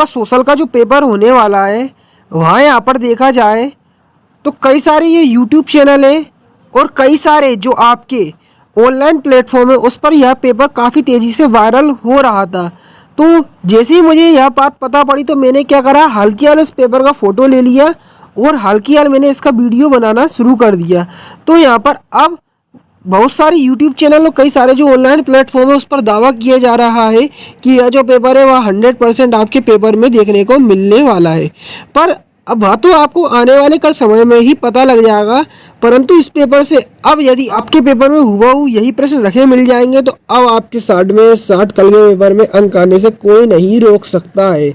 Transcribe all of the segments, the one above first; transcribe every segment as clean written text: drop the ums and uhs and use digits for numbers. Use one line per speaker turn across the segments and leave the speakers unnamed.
आपका सोशल का जो पेपर होने वाला है वहाँ यहाँ पर देखा जाए तो कई सारे ये यूट्यूब चैनल है और कई सारे जो आपके ऑनलाइन प्लेटफॉर्म है उस पर यह पेपर काफ़ी तेज़ी से वायरल हो रहा था। तो जैसे ही मुझे यह बात पता पड़ी तो मैंने क्या करा, हल्की हाल इस पेपर का फ़ोटो ले लिया और हल्की हाल मैंने इसका वीडियो बनाना शुरू कर दिया। तो यहाँ पर अब बहुत सारे यूट्यूब चैनल और कई सारे जो ऑनलाइन प्लेटफॉर्म है उस पर दावा किया जा रहा है कि यह जो पेपर है वह 100% आपके पेपर में देखने को मिलने वाला है। पर अब वह तो आपको आने वाले कल समय में ही पता लग जाएगा, परंतु इस पेपर से अब यदि आपके पेपर में हुबहू यही प्रश्न रखे मिल जाएंगे तो अब आपके 60 कल के पेपर में अंक आने से कोई नहीं रोक सकता है।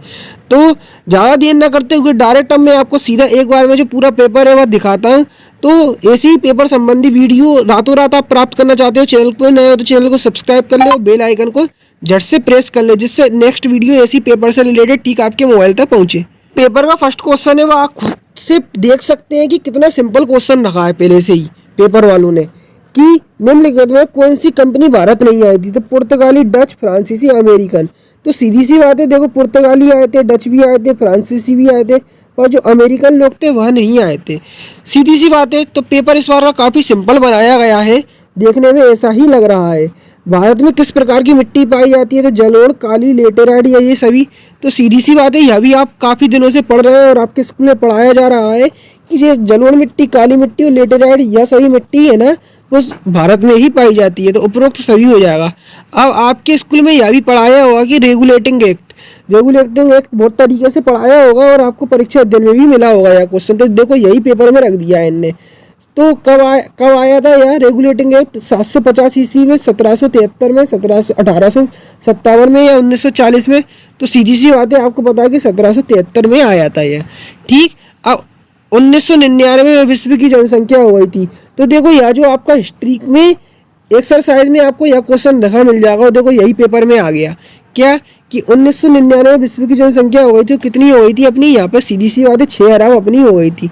तो ज़्यादा देर न करते हुए डायरेक्ट अब मैं आपको सीधा एक बार में जो पूरा पेपर है वह दिखाता हूँ। तो ऐसी ही पेपर संबंधी वीडियो रातों रात आप प्राप्त करना चाहते हो, चैनल पर नए हो तो चैनल को सब्सक्राइब कर ले और बेल आइकन को झट से प्रेस कर ले, जिससे नेक्स्ट वीडियो ऐसी पेपर से रिलेटेड ठीक आपके मोबाइल तक पहुँचे। पेपर का फर्स्ट क्वेश्चन है वो आप खुद से देख सकते हैं कि कितना सिंपल क्वेश्चन रखा है पहले से ही पेपर वालों ने, कि निम्नलिखित में कौन सी कंपनी भारत नहीं आई थी। तो पुर्तगाली, डच, फ्रांसीसी, अमेरिकन। तो सीधी सी बात है, देखो पुर्तगाली आए थे, डच भी आए थे, फ्रांसीसी भी आए थे, पर जो अमेरिकन लोग थे वह नहीं आए थे। सीधी सी बात है। तो पेपर इस बार का काफ़ी सिंपल बनाया गया है, देखने में ऐसा ही लग रहा है। भारत में किस प्रकार की मिट्टी पाई जाती है, तो जलोढ़, काली, लेटेराइट या ये सभी। तो सीधी सी बात है, यह भी आप काफ़ी दिनों से पढ़ रहे हैं और आपके स्कूल में पढ़ाया जा रहा है कि ये जलोढ़ मिट्टी, काली मिट्टी और लेटेराइट यह सभी मिट्टी है ना वो भारत में ही पाई जाती है। तो उपरोक्त सभी हो जाएगा। अब आपके स्कूल में यह भी पढ़ाया होगा कि रेगुलेटिंग एक्ट बहुत तरीके से पढ़ाया होगा और आपको परीक्षा अध्ययन में भी मिला होगा यह क्वेश्चन। तो देखो यही पेपर में रख दिया है इनने। तो कब आया था यह रेगुलेटिंग एक्ट? 750 ईस्वी में, 1773 में, 1857 में या 1940 में? तो सीधी सी बात है, आपको पता है कि 1773 में आया था यह। ठीक। अब 1999 में विश्व की जनसंख्या हो गई थी। तो देखो यह जो आपका हिस्ट्री में एक्सरसाइज में आपको यह क्वेश्चन रखा मिल जाएगा और देखो यही पेपर में आ गया क्या कि 1999 में विश्व की जनसंख्या हो गई थी। कितनी हो गई थी अपनी? यहाँ पर सीधी सी बात है 6 अरब अपनी हो गई थी।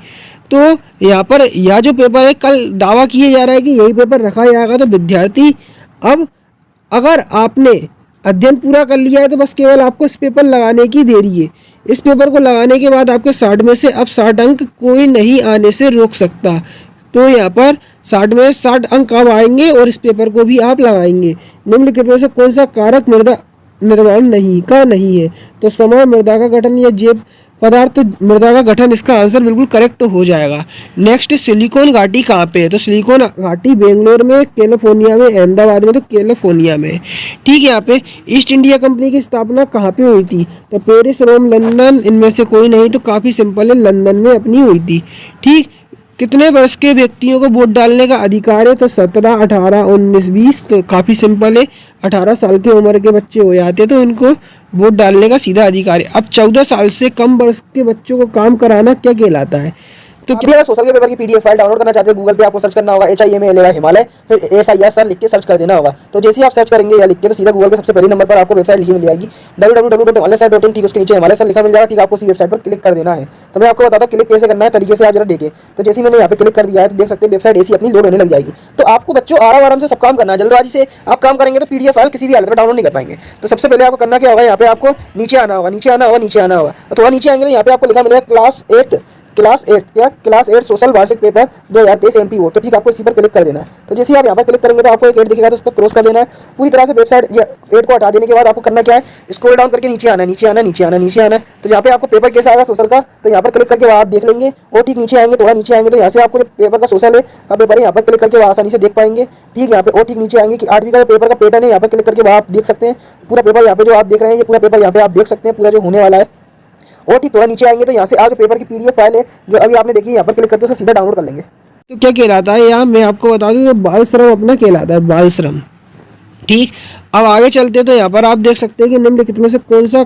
तो यहाँ पर यह जो पेपर है कल दावा किया जा रहा है कि यही पेपर रखा जाएगा। तो विद्यार्थी अब अगर आपने अध्ययन पूरा कर लिया है तो बस केवल आपको इस पेपर लगाने की देरी है। इस पेपर को लगाने के बाद आपके 60 में से अब 60 अंक कोई नहीं आने से रोक सकता। तो यहाँ पर 60 में 60 अंक कब आएंगे और इस पेपर को भी आप लगाएंगे। निम्नलिखित में से कौन सा कारक मृदा निर्माण नहीं है? तो समय, मृदा का गठन या जैव पदार्थ। तो मृदा का गठन इसका आंसर बिल्कुल करेक्ट हो जाएगा। नेक्स्ट, सिलिकॉन घाटी कहाँ पे है? तो सिलिकॉन घाटी बेंगलोर में, कैलिफोर्निया में, अहमदाबाद में। तो कैलिफोर्निया में। ठीक है। यहाँ पे ईस्ट इंडिया कंपनी की स्थापना कहाँ पे हुई थी? तो पेरिस, रोम, लंदन, इनमें से कोई नहीं। तो काफ़ी सिंपल है, लंदन में अपनी हुई थी। ठीक। कितने वर्ष के व्यक्तियों को वोट डालने का अधिकार है? तो 17, 18, 19, 20। तो काफ़ी सिंपल है, 18 साल की उम्र के बच्चे हो जाते हैं तो उनको वोट डालने का सीधा अधिकार है। अब 14 साल से कम वर्ष के बच्चों को काम कराना क्या कहलाता है? तो
क्या सोशल के पेपर की पीडीएफ फाइल डाउनलोड करना चाहते हैं, गूगल पे आपको सर्च करना होगा HIMALA हिमालय, फिर SIR लिख के सर्च कर देना होगा। तो जैसे ही आप सर्च करेंगे या लिख के तो सीधा गूगल के सबसे पहले नंबर पर आपको वेबसाइट लिखी मिल जाएगी www.himalayasir.in। ठीक, उसके नीचे हिमालय सर लिखा मिल जाएगा। ठीक, आपको उसी वेबसाइट पर क्लिक कर देना है। तो मैं आपको बताता हूँ क्लिक कैसे करना है, तरीके से आप जरा देखें। तो जैसे मैंने यहाँ पे क्लिक कर दिया है तो देख सकते हैं वेबसाइट ऐसी अपनी लोड होने लग जाएगी। तो आपको बच्चों आराम से सब काम करना है, जल्दबाजी से आप काम करेंगे तो पीडीएफ फाइल किसी भी हालत में डाउनलोड नहीं कर पाएंगे। तो सबसे पहले आपको करना क्या होगा, यहाँ पे आपको नीचे आना होगा। तो थोड़ा नीचे आएंगे, यहाँ पे आपको लिखा मिलेगा क्लास 8 सोशल वार्षिक पेपर 2023 MP वो। तो ठीक, आपको इसी पर क्लिक कर देना है। तो जैसे आप यहाँ पर क्लिक करेंगे तो आपको एक एड दिखेगा, तो उस पर क्रॉस कर देना है। पूरी तरह से वेबसाइट एड को हटा देने के बाद आपको करना क्या है, स्क्रॉल डाउन करके नीचे आना है। तो यहाँ पे आपको पेपर कैसा आएगा सोशल का, तो यहाँ पर क्लिक करके आप देख लेंगे। और ठीक नीचे आएंगे, थोड़ा नीचे आएंगे तो यहाँ से आपको जो पेपर का सोशल है का पेपर है यहाँ पर क्लिक करके वहाँ आसानी से देख पाएंगे। ठीक, यहाँ पे और ठीक नीचे आएंगे कि 8वीं का पेपर का पैटर्न है, यहाँ पर क्लिक करके वहाँ आप देख सकते हैं पूरा पेपर। यहाँ पे जो आप देख रहे हैं ये पूरा पेपर यहाँ पे आप देख सकते हैं पूरा जो होने वाला है। और ठीक थोड़ा नीचे आएंगे तो यहाँ से आज पेपर की पीडीएफ फाइल है जो अभी आपने देखी, यहाँ पर क्लिक करके उसे सीधा डाउनलोड कर लेंगे।
तो क्या कहलाता है यहाँ मैं आपको बता दूँ, तो बाल श्रम अपना कहलाता है, बाल श्रम। ठीक। अब आगे चलते तो यहाँ पर आप देख सकते हैं कि निम्नलिखित में से कौन सा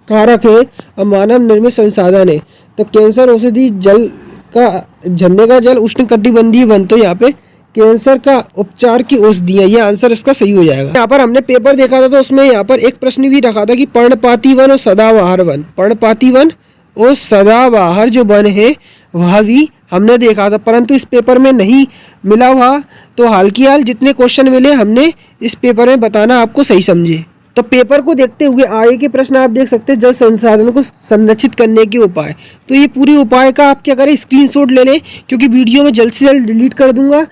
कारक है और मानव निर्मित संसाधन है? तो कैंसर, औषधि, जल का झरने का जल, उष्णकटिबंधीय वन। तो यहाँ पे कैंसर का उपचार की औषधियाँ, ये आंसर इसका सही हो जाएगा। यहाँ पर हमने पेपर देखा था तो उसमें यहाँ पर एक प्रश्न भी रखा था कि पर्णपाती वन और सदाबहार वन। पर्णपाती वन और सदाबहार जो वन है वह भी हमने देखा था, परंतु इस पेपर में नहीं मिला हुआ। तो हाल की हाल जितने क्वेश्चन मिले हमने इस पेपर में बताना आपको सही समझे। तो पेपर को देखते हुए आगे के प्रश्न आप देख सकते हैं, जल संसाधनों को संरक्षित करने के उपाय। तो ये पूरे उपाय का आप क्या करें, स्क्रीनशॉट ले लें, क्योंकि वीडियो में जल्द से जल्द डिलीट कर दूंगा।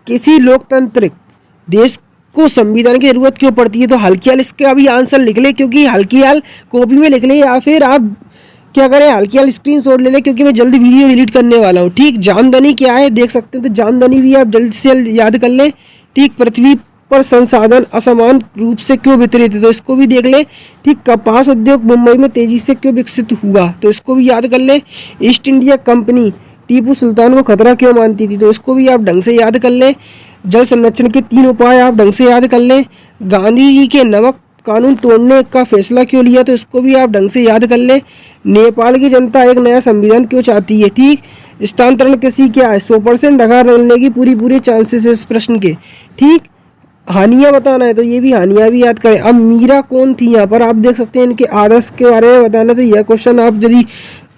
किसी लोकतांत्रिक देश को संविधान की जरूरत क्यों पड़ती है, तो हल्की हाल इसका भी आंसर लिख ले, क्योंकि हल्की हाल कॉपी में लिख ले, या फिर आप क्या करें, हल्की हाल स्क्रीनशॉट ले लें, क्योंकि मैं जल्दी वीडियो डिलीट करने वाला हूँ। ठीक, जामदनी क्या है देख सकते हैं, तो जामदनी भी आप जल्द से जल्द याद कर लें। ठीक, पृथ्वी पर संसाधन असमान रूप से क्यों वितरित है, तो इसको भी देख लें। ठीक, कपास उद्योग मुंबई में तेजी से क्यों विकसित हुआ, तो इसको भी याद कर लें। East India company Tipu Sultan को खतरा क्यों मानती थी, तो इसको भी आप ढंग से याद कर लें। जल संरक्षण के 3 उपाय आप ढंग से याद कर लें। गांधी जी के नमक कानून तोड़ने का फैसला क्यों लिया, तो इसको भी आप ढंग से याद कर लें। नेपाल की जनता एक नया संविधान क्यों चाहती है। ठीक, स्थानांतरण कृषि क्या है, 100% आधार मिलने की पूरे चांसेस है इस प्रश्न के। ठीक, हानियां बताना है, तो ये भी हानियां भी याद करें। अब मीरा कौन थी, यहाँ पर आप देख सकते हैं इनके आदर्श के बारे में बताना। तो यह क्वेश्चन आप यदि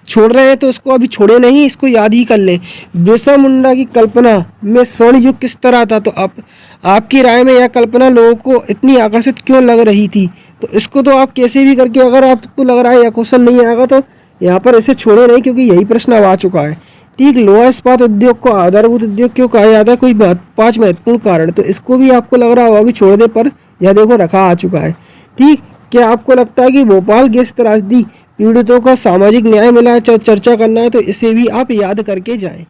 छोड़ रहे हैं तो इसको अभी छोड़े नहीं, इसको याद ही कर लें। बिरसा मुंडा की कल्पना में स्वर्ण युग किस तरह था, तो आपकी राय में यह कल्पना लोगों को इतनी आकर्षित क्यों लग रही थी, तो इसको तो आप कैसे भी करके, अगर आपको लग रहा है यह क्वेश्चन नहीं आएगा तो यहाँ पर इसे छोड़े नहीं, क्योंकि यही प्रश्न अब आ चुका है। ठीक, लोहा इस्पात उद्योग को आधारभूत उद्योग क्यों कहा जाता है, कोई 5 महत्वपूर्ण कारण, तो इसको भी आपको लग रहा होगा कि छोड़ दे, पर यह देखो रखा आ चुका है। ठीक, क्या आपको लगता है कि भोपाल गैस त्रासदी पीड़ितों का सामाजिक न्याय मिला है, चर्चा करना है, तो इसे भी आप याद करके जाएं।